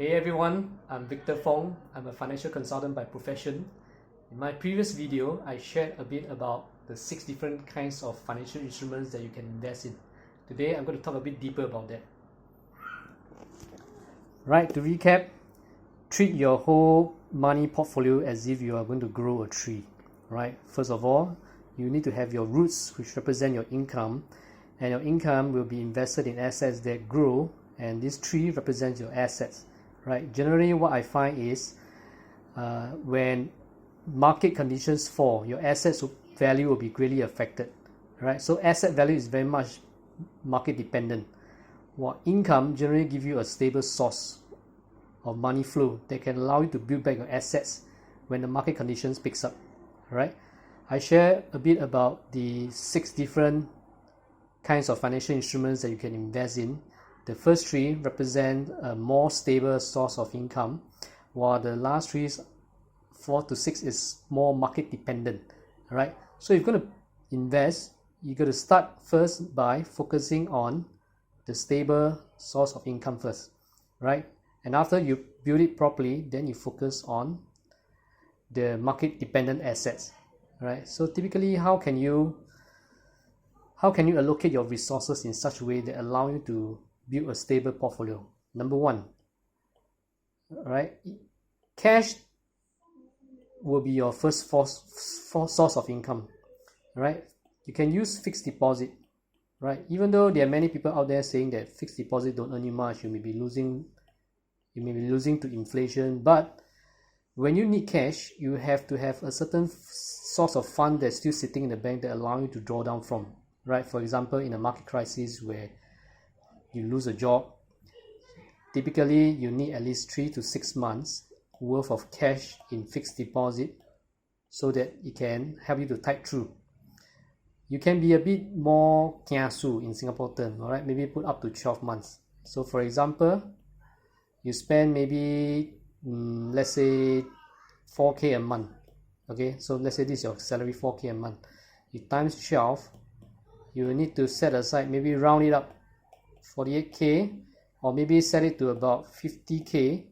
Hey everyone, I'm Victor Fong. I'm a financial consultant by profession. In my previous video, I shared a bit about the 6 different kinds of financial instruments that you can invest in. Today, I'm going to talk a bit deeper about that. Right, to recap, treat your whole money portfolio as if you are going to grow a tree. Right, first of all, you need to have your roots, which represent your income, and your income will be invested in assets that grow, and this tree represents your assets. Right, generally what I find is when market conditions fall, your assets value will be greatly affected. Right, so asset value is very much market dependent, while income generally give you a stable source of money flow that can allow you to build back your assets when the market conditions picks up. Right, I share a bit about the 6 different kinds of financial instruments that you can invest in. The first 3 represent a more stable source of income, while the last 3, 4 to 6, is more market dependent. Right, so if you're going to invest, you're going to start first by focusing on the stable source of income first. Right, and after you build it properly, then you focus on the market dependent assets. Right, so typically how can you allocate your resources in such a way that allow you to build a stable portfolio? Number 1, right, cash will be your first source of income. Right, you can use fixed deposit. Right, even though there are many people out there saying that fixed deposit don't earn you much, you may be losing to inflation, but when you need cash, you have to have a certain source of fund that's still sitting in the bank that allow you to draw down from. Right, for example, in a market crisis where you lose a job, typically you need at least 3 to 6 months worth of cash in fixed deposit so that it can help you to tide through. You can be a bit more kiasu in Singapore term, all right, maybe put up to 12 months. So for example, you spend maybe let's say 4k a month. Okay, so let's say this is your salary, 4k a month. You times 12, you will need to set aside, maybe round it up, 48k, or maybe set it to about 50k.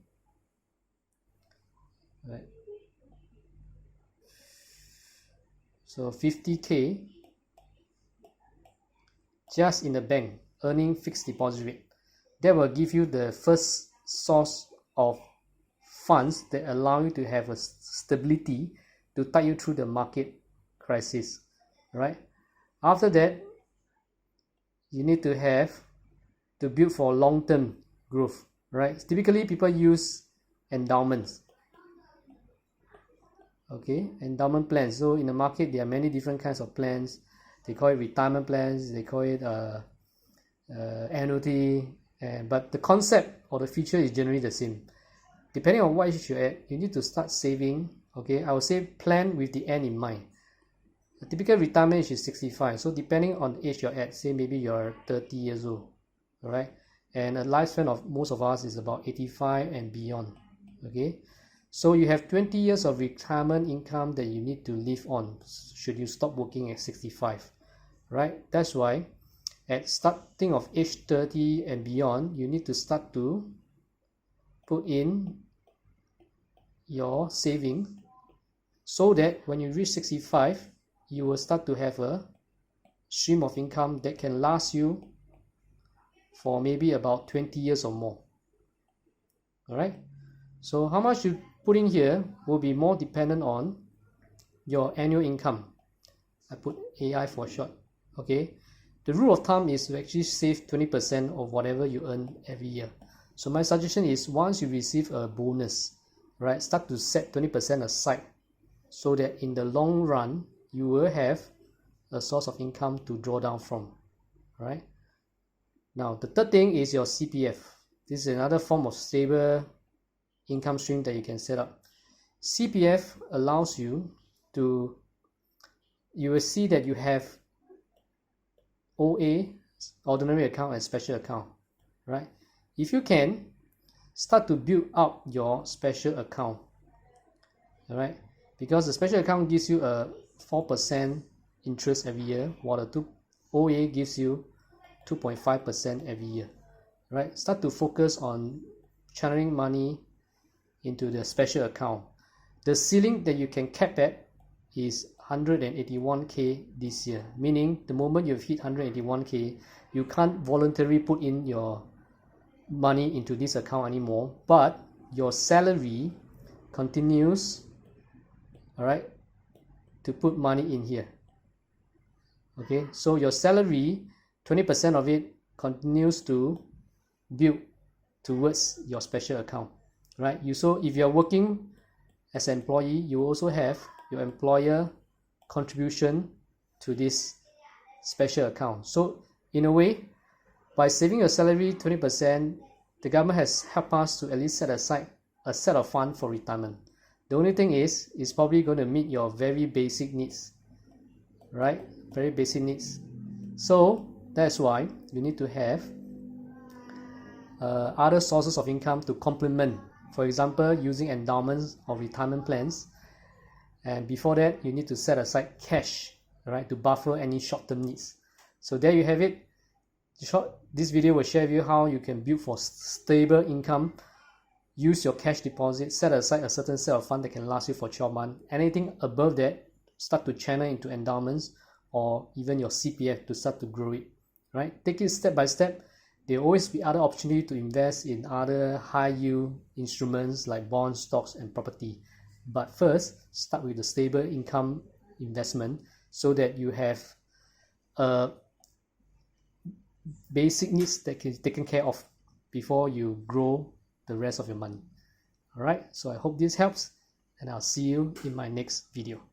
Right, so 50k just in the bank earning fixed deposit rate. That will give you the first source of funds that allow you to have a stability to tide you through the market crisis. Right, after that, you need to build for long-term growth. Right, typically people use endowments. Okay, endowment plans. So in the market there are many different kinds of plans. They call it retirement plans, they call it annuity, but the concept or the feature is generally the same. Depending on what age you're at, you need to start saving. Okay, I would say plan with the end in mind. The typical retirement age is 65, so depending on the age you're at, say maybe you're 30 years old, all right, and a lifespan of most of us is about 85 and beyond. Okay, so you have 20 years of retirement income that you need to live on should you stop working at 65. Right, that's why at starting of age 30 and beyond, you need to start to put in your savings so that when you reach 65, you will start to have a stream of income that can last you for maybe about 20 years or more. All right, so how much you put in here will be more dependent on your annual income. I put AI for short. Okay, the rule of thumb is to actually save 20% of whatever you earn every year. So my suggestion is, once you receive a bonus, right, start to set 20% aside so that in the long run you will have a source of income to draw down from. Right, now the third thing is your CPF. This is another form of stable income stream that you can set up. CPF allows you to, you will see that you have OA, ordinary account, and special account. Right, if you can start to build up your special account, all right, because the special account gives you a 4% interest every year, while the OA gives you 2.5% every year. Right, start to focus on channeling money into the special account. The ceiling that you can cap at is 181k this year, meaning the moment you've hit 181k, you can't voluntarily put in your money into this account anymore, but your salary continues, all right, to put money in here. Okay, so your salary, 20% of it continues to build towards your special account, right? So if you're working as an employee, you also have your employer contribution to this special account. So in a way, by saving your salary 20%, the government has helped us to at least set aside a set of funds for retirement. The only thing is, it's probably going to meet your very basic needs, right? Very basic needs. So that's why you need to have other sources of income to complement. For example, using endowments or retirement plans. And before that, you need to set aside cash, right, to buffer any short-term needs. So there you have it. This video will share with you how you can build for stable income. Use your cash deposit, set aside a certain set of funds that can last you for 12 months. Anything above that, start to channel into endowments or even your CPF to start to grow it, right? Take it step by step. There will always be other opportunity to invest in other high yield instruments like bonds, stocks, and property. But first, start with the stable income investment so that you have basic needs that can be taken care of before you grow the rest of your money. All right, so I hope this helps, and I'll see you in my next video.